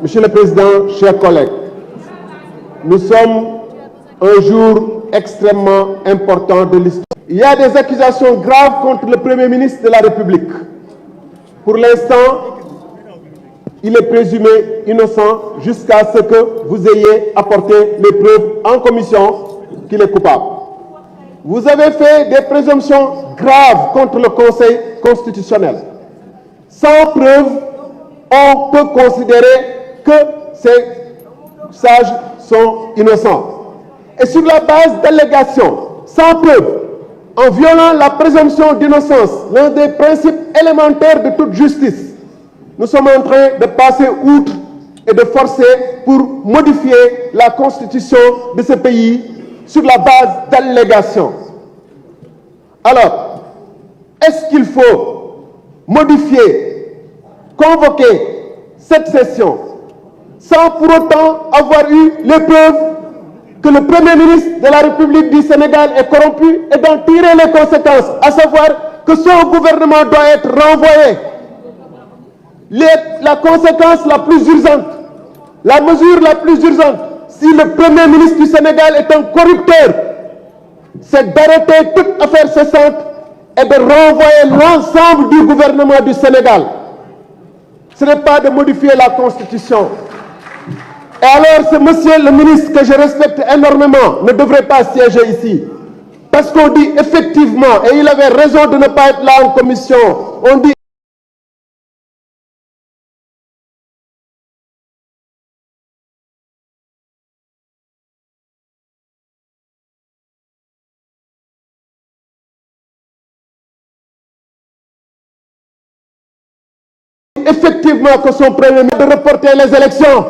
Monsieur le Président, chers collègues, nous sommes un jour extrêmement important de l'histoire. Il y a des accusations graves contre le Premier ministre de la République. Pour l'instant, il est présumé innocent jusqu'à ce que vous ayez apporté les preuves en commission qu'il est coupable. Vous avez fait des présomptions graves contre le Conseil constitutionnel. Sans preuve, on peut considérer que ces sages sont innocents. Et sur la base d'allégations, sans preuve, en violant la présomption d'innocence, l'un des principes élémentaires de toute justice, nous sommes en train de passer outre et de forcer pour modifier la constitution de ce pays sur la base d'allégations. Alors, est-ce qu'il faut modifier, convoquer cette session sans pour autant avoir eu les preuves que le Premier ministre de la République du Sénégal est corrompu et d'en tirer les conséquences, à savoir que son gouvernement doit être renvoyé? La conséquence la plus urgente, la mesure la plus urgente, si le Premier ministre du Sénégal est un corrupteur, c'est d'arrêter toute affaire cessante et de renvoyer l'ensemble du gouvernement du Sénégal. Ce n'est pas de modifier la Constitution. Et alors, ce monsieur le ministre que je respecte énormément ne devrait pas siéger ici. Parce qu'on dit effectivement, et il avait raison de ne pas être là en commission, on dit effectivement que son premier ministre de reporter les élections.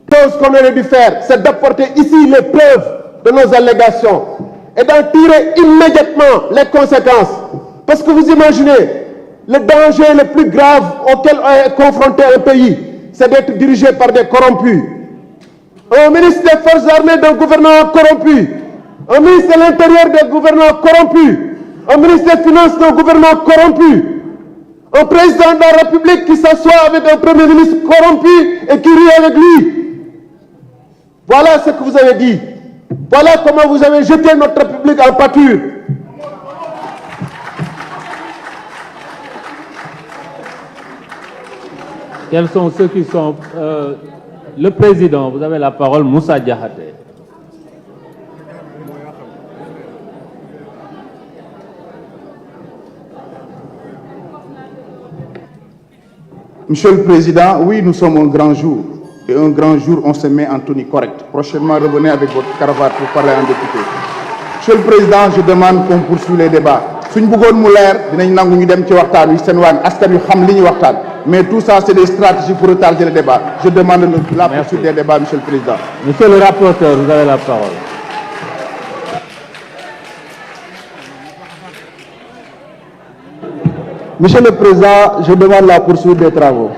Chose qu'on aurait dû faire, c'est d'apporter ici les preuves de nos allégations et d'en tirer immédiatement les conséquences. Parce que vous imaginez, le danger le plus grave auquel est confronté un pays, c'est d'être dirigé par des corrompus. Un ministre des Forces armées d'un gouvernement corrompu, un ministre de l'Intérieur d'un gouvernement corrompu, un ministre des Finances d'un gouvernement corrompu, un président de la République qui s'assoit avec un Premier ministre corrompu et qui rit avec lui. Voilà ce que vous avez dit. Voilà comment vous avez jeté notre République en pâture. Quels sont ceux qui sont... le président, vous avez la parole, Moussa Diakhaté. Monsieur le Président, oui, nous sommes un grand jour. Et un grand jour, on se met en tenue correcte. Prochainement, revenez avec votre cravate pour parler en député. Monsieur le Président, je demande qu'on poursuive les débats. Mais tout ça, c'est des stratégies pour retarder le débat. Je demande la poursuite des débats, Monsieur le Président. Monsieur le rapporteur, vous avez la parole. Monsieur le Président, je demande la poursuite des travaux.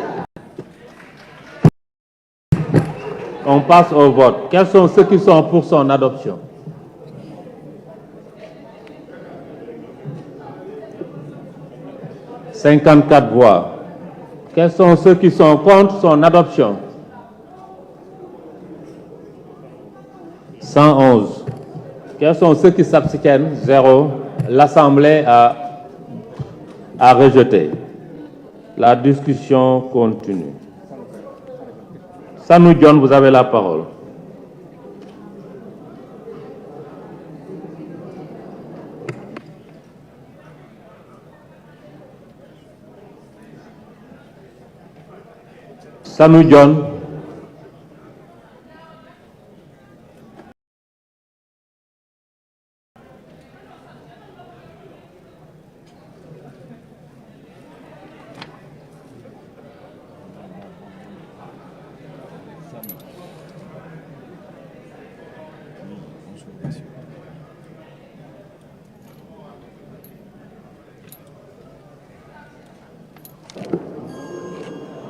On passe au vote. Quels sont ceux qui sont pour son adoption? « 54 voix. Quels sont ceux qui sont contre son adoption? 111. Quels sont ceux qui s'abstiennent? 0. L'Assemblée a rejeté. La discussion continue. Sanou Dione, vous avez la parole. Sanou Dione.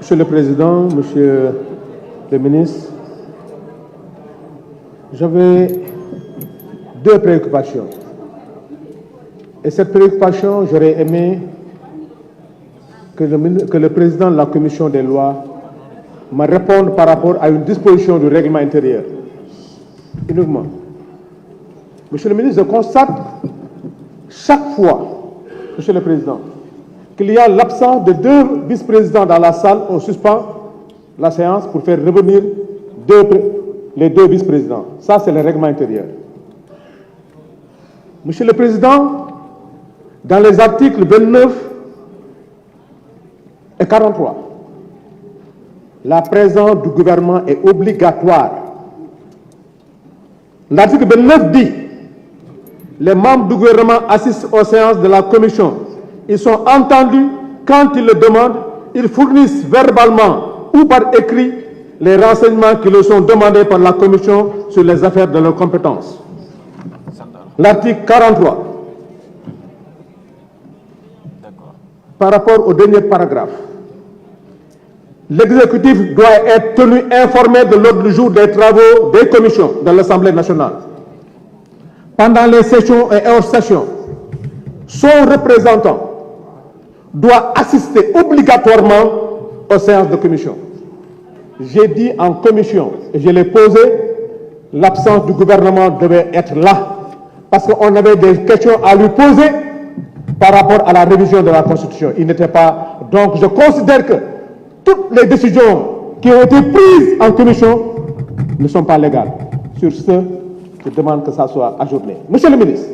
Monsieur le Président, Monsieur le Ministre, j'avais deux préoccupations. Et cette préoccupation, j'aurais aimé que le Président de la Commission des lois me répondre par rapport à une disposition du règlement intérieur. Uniquement. Monsieur le ministre, je constate chaque fois, Monsieur le Président, qu'il y a l'absence de 2 vice-présidents dans la salle. On suspend la séance pour faire revenir les 2 vice-présidents. Ça, c'est le règlement intérieur. Monsieur le Président, dans les articles 29 et 43, la présence du gouvernement est obligatoire. L'article 29 dit: les membres du gouvernement assistent aux séances de la commission. Ils sont entendus quand ils le demandent. Ils fournissent verbalement ou par écrit les renseignements qui leur sont demandés par la commission sur les affaires de leurs compétences. L'article 43. Par rapport au dernier paragraphe, l'exécutif doit être tenu informé de l'ordre du jour des travaux des commissions de l'Assemblée nationale. Pendant les sessions et hors sessions, son représentant doit assister obligatoirement aux séances de commission. J'ai dit en commission, et je l'ai posé, l'absence du gouvernement devait être là, parce qu'on avait des questions à lui poser par rapport à la révision de la Constitution. Il n'était pas... Donc je considère que toutes les décisions qui ont été prises en commission ne sont pas légales. Sur ce, je demande que ça soit ajourné. Monsieur le ministre,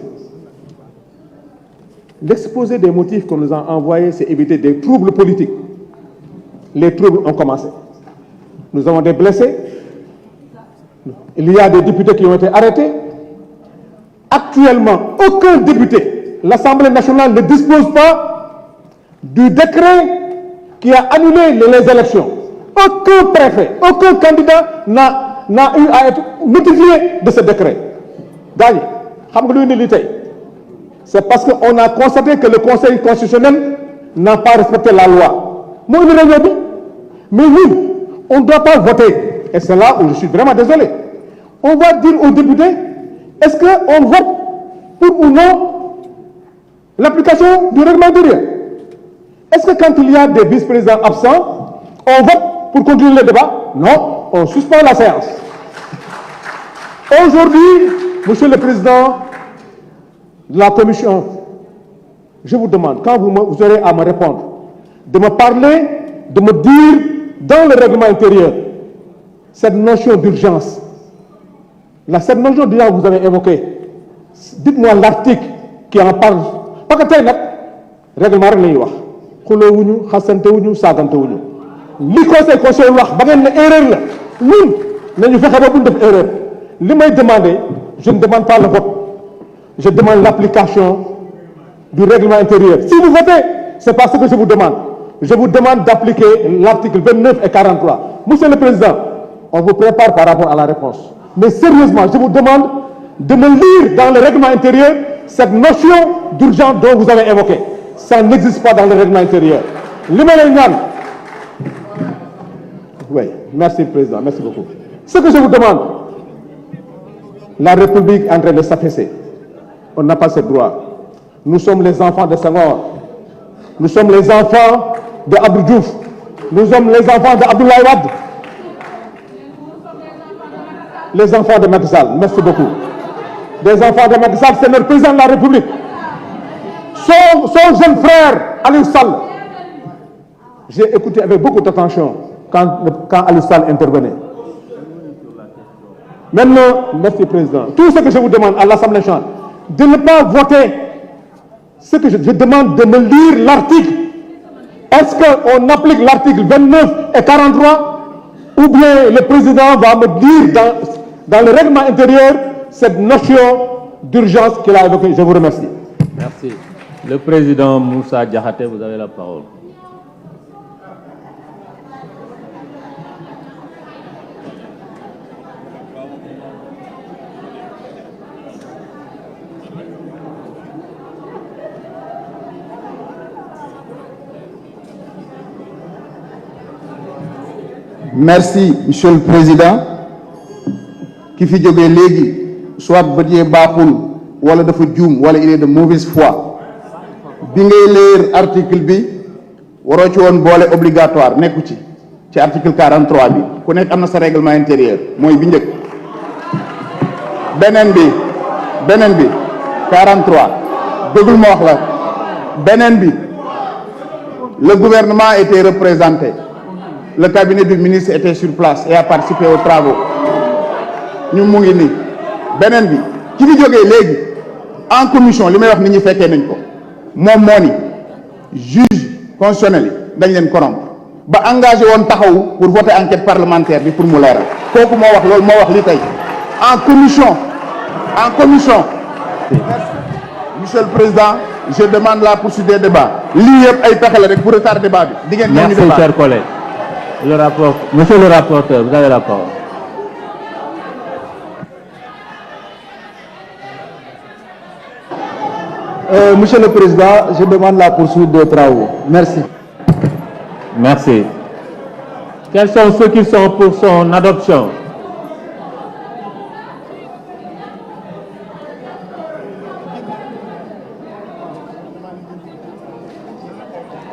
l'exposé des motifs qu'on nous a envoyés, c'est éviter des troubles politiques. Les troubles ont commencé. Nous avons des blessés. Il y a des députés qui ont été arrêtés. Actuellement, aucun député, l'Assemblée nationale ne dispose pas du décret qui a annulé les élections. Aucun préfet, aucun candidat n'a eu à être notifié de ce décret. Gagne. C'est parce qu'on a constaté que le Conseil constitutionnel n'a pas respecté la loi. Mais nous, on ne doit pas voter. Et c'est là où je suis vraiment désolé. On va dire aux députés, est-ce qu'on vote pour ou non l'application du règlement intérieur? Est-ce que quand il y a des vice-présidents absents, on vote pour continuer le débat? Non, on suspend la séance. Aujourd'hui, Monsieur le Président de la Commission, je vous demande, quand vous aurez à me répondre, de me parler, de me dire dans le règlement intérieur cette notion d'urgence. Cette notion d'urgence que vous avez évoquée, dites-moi l'article qui en parle. Parce que le règlement intérieur, xulowuñu xasantewuñu saagantewuñu li conseil wax ba ngeen ne erreur la ñun nañu fexe ba buñ def erreur li may demander, je ne demande pas le vote, je demande l'application du règlement intérieur. Si vous votez, c'est pas ce que je vous demande. Je vous demande d'appliquer l'article 29 et 43. Monsieur le Président, on vous prépare par rapport à la réponse. Mais sérieusement, je vous demande de me lire dans le règlement intérieur cette notion d'urgence dont vous avez évoqué. Ça n'existe pas dans le règlement intérieur. Oui, merci Président, merci beaucoup. Ce que je vous demande, la République est en train de s'affaisser. On n'a pas ce droit. Nous sommes les enfants de Senghor. Nous sommes les enfants de Abdou Diouf. Nous sommes les enfants de Abdoulaye Wade. Les enfants de Macky Sall. Merci beaucoup. Les enfants de Macky Sall, c'est notre président de la République. Son jeune frère, Aliou Sall. J'ai écouté avec beaucoup d'attention quand Aliou Sall intervenait. Maintenant, merci Président. Tout ce que je vous demande à l'Assemblée nationale, de ne pas voter. Ce que je demande de me lire l'article. Est-ce qu'on applique l'article 29 et 43 ou bien le Président va me dire dans le règlement intérieur cette notion d'urgence qu'il a évoquée. Je vous remercie. Merci. Le Président Moussa Diakhaté, vous avez la parole. Merci, Monsieur le Président. Qui fait jógee léegi soit bët yee baaxul wala dafa juum wala il est de mauvaise foi bi ngay lire article bi waroo ci woon boole obligatoire nekku ci ci article 43 bi ku nekk am na sa règlement intérieur mooy bi njëkk beneen bi 43 déglu ma wax la beneen bi le gouvernement était représenté, le cabinet du ministre était sur place et a participé aux travaux ñu mu ngi nii beneen bi ci fi jógee léegi en commission li may wax nit ñi fekkee nañ ko moom moo ni juge constitutionnel yi dañ leen corrompre ba engagé woon taxawu pour voter enquête parlementaire bi pour mu leeral kooku moo wax loolu moo wax li tey en commission Monsieur le Président, je demande la poursuite des débats lii yëpp ay pexe la rek pour retarder débat bi di ngeen ñëw ñu débat. Merci chers collègues. Monsieur le rapporteur, vous avez la parole. Monsieur le Président, je demande la poursuite des travaux. Merci. Merci. Quels sont ceux qui sont pour son adoption?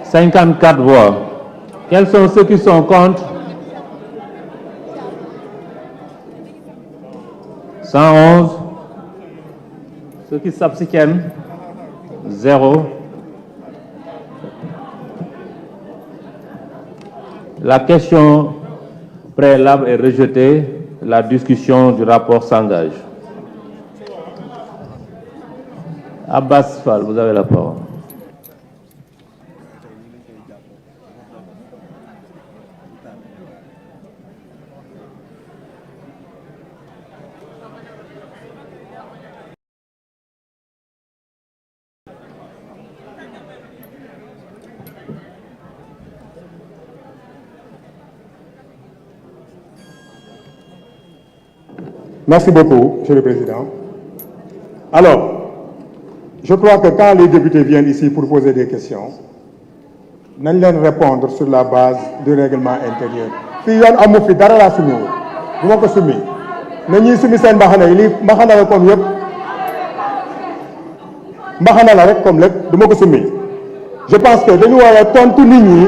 « 54 voix. Quels sont ceux qui sont contre? 111. Ceux qui s'abstiennent? 0. La question préalable est rejetée. La discussion du rapport s'engage. Abbas Fall, vous avez la parole. Merci beaucoup, Monsieur le Président. Alors, je crois que quand les députés viennent ici pour poser des questions, nañ leen répondre sur la base du règlement intérieur. fii yoon amu fi dara laa sumi wu du ma ko sumi na ñuy sumi seen mbaxana yi lii mbaxana la comme yëpp mbaxana la rek comme lépp du ma ko sumi je pense que dañu war a tontu nit ñi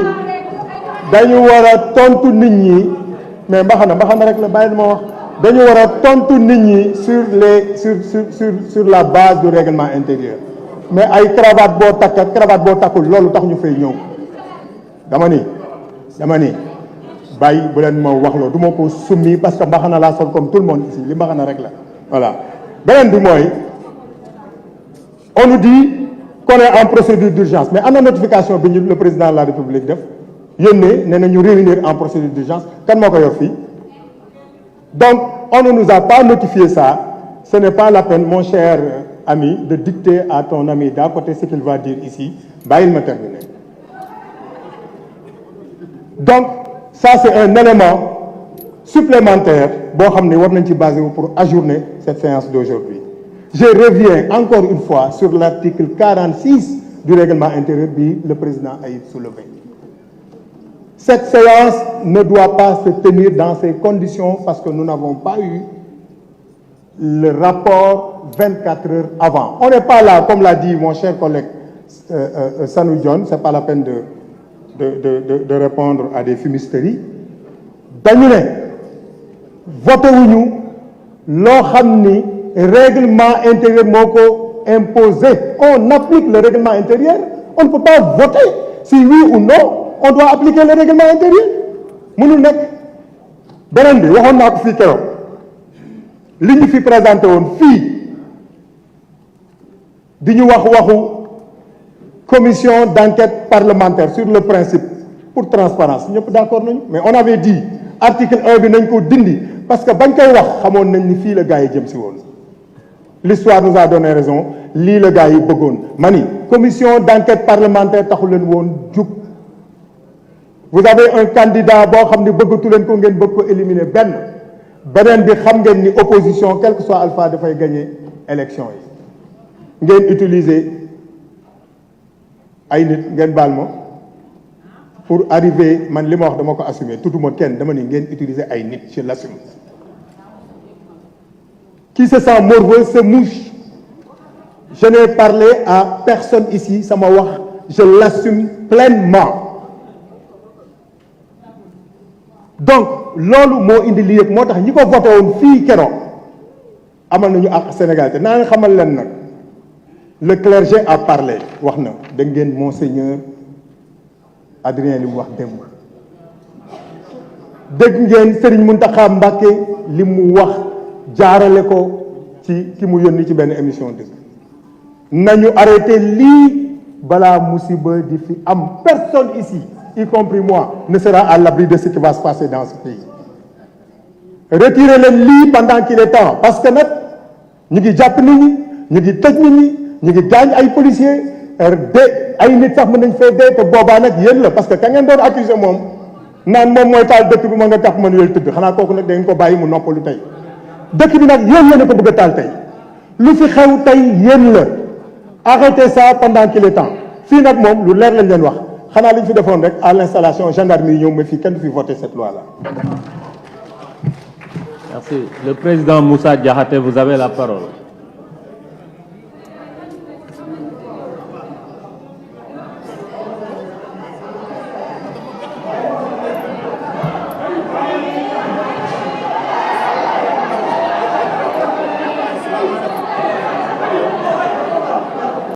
mais mbaxana rek la bàyyi ma wax dañu war a tontu nit ñi sur la base du règlement intérieur mais ay cravate boo takk ak cravate boo takkul loolu tax ñu fay ñëw dama ni bàyyi bu leen ma wax loolu du ma ko summi parce que mbaxana laa sol comme tout le monde ici li mbaxana rek la voilà beneen bi mooy on nous dit qu'on est en procédure d'urgence mais am na notification bi ñu le président de la République def yónnee nee na ñu réunir en procédure d'urgence kan moo ko yor fii donc on ne nous a pas notifié ça ce n'est pas la peine mon cher ami de dicter à ton ami d'à côté ce qu'il va dire ici bàyyil ma terminer donc ça c'est un élément supplémentaire boo xam ne war nañ ci basé wu pour ajourner cette séance d'aujourd'hui je reviens encore une fois sur l'article 46 du règlement intérieur bi le président a soulevé cette séance ne doit pas se tenir dans ces conditions parce que nous n'avons pas eu le rapport 24 heures avant on n'est pas là comme l'a dit mon cher collègue Sanou Dione c'est pas la peine de répondre à des fumisteries dañu ne voté wuñu loo xam ni règlement intérieur moo ko imposé on applique le règlement intérieur on ne peut pas voter si oui ou non on doit appliquer le règlement intérieur mënul nekk beneen bi waxoon naa ko fii keroog li ñu fi présenté woon fii di ñu waxu commission d'enquête parlementaire sur le principe pour transparence ñëpp d'accord nañu mais on avait dit article 1 bi nañ ko dindi parce que bañ koy wax xamoon nañ ni fii la gars yi jëm si woon l'histoire nous a donné raison lii la gars yi bëggoon ma ni commission d'enquête parlementaire taxu leen woon jug vous avez un candidat boo xam ne bëggatu leen ko ngeen bëgg ko éliminer beneen bi xam ngeen ni opposition quel que soit alpha dafay gagner élection yi ngeen utiliser ay nit ngeen baal ma pour arriver man li ma wax dama ko assumer tudduma kenn dama ni ngeen utiliser ay nit je l'assume qui se sent morveux se mouche je n'ai parlé à personne ici sama wax je l'assume pleinement donc loolu moo indi lii yëpp moo tax ñi ko voté woon fii keroog amal nañu ak Sénégal te naa nga xamal leen nag le clergé a parlé wax na dégg ngeen monseigneur Adrien li mu wax démb dégg ngeen Serigne Mountakha Mbacké li mu wax jaarale ko ci ki mu yónni ci benn émission dëgg nañu arrêté lii balaa musiba di fi am. Personne ici, y compris moi, ne sera à l'abri de ce qui va se passer dans ce pays. Retirez leen lii pendant qu'il est temps parce que nag ñu ngi jàpp nit ñi ñu ngi tëj nit ñi ñu ngi gaañ ay policiers ay nit sax mën nañ fee dee te boobaa nag yéen la parce que ka ngeen doon accuser moom naan moom mooy taal dëkk bi ma nga tax Manuel tëdd xanaa kooku nag da ngeen ko bàyyi mu noppalu tey dëkk bi nag yéen la ko bëgg a taal tey lu fi xew tey yéen la arrêtez ça pendant qu'il est temps fii nag moom lu leer lañ leen wax xanaa li ñu fi defoon rek à l'installation gendarmerie ñëw mais fii kenn du fi voter cette loi là. Merci. Le président Moussa Diakhaté, vous avez la parole.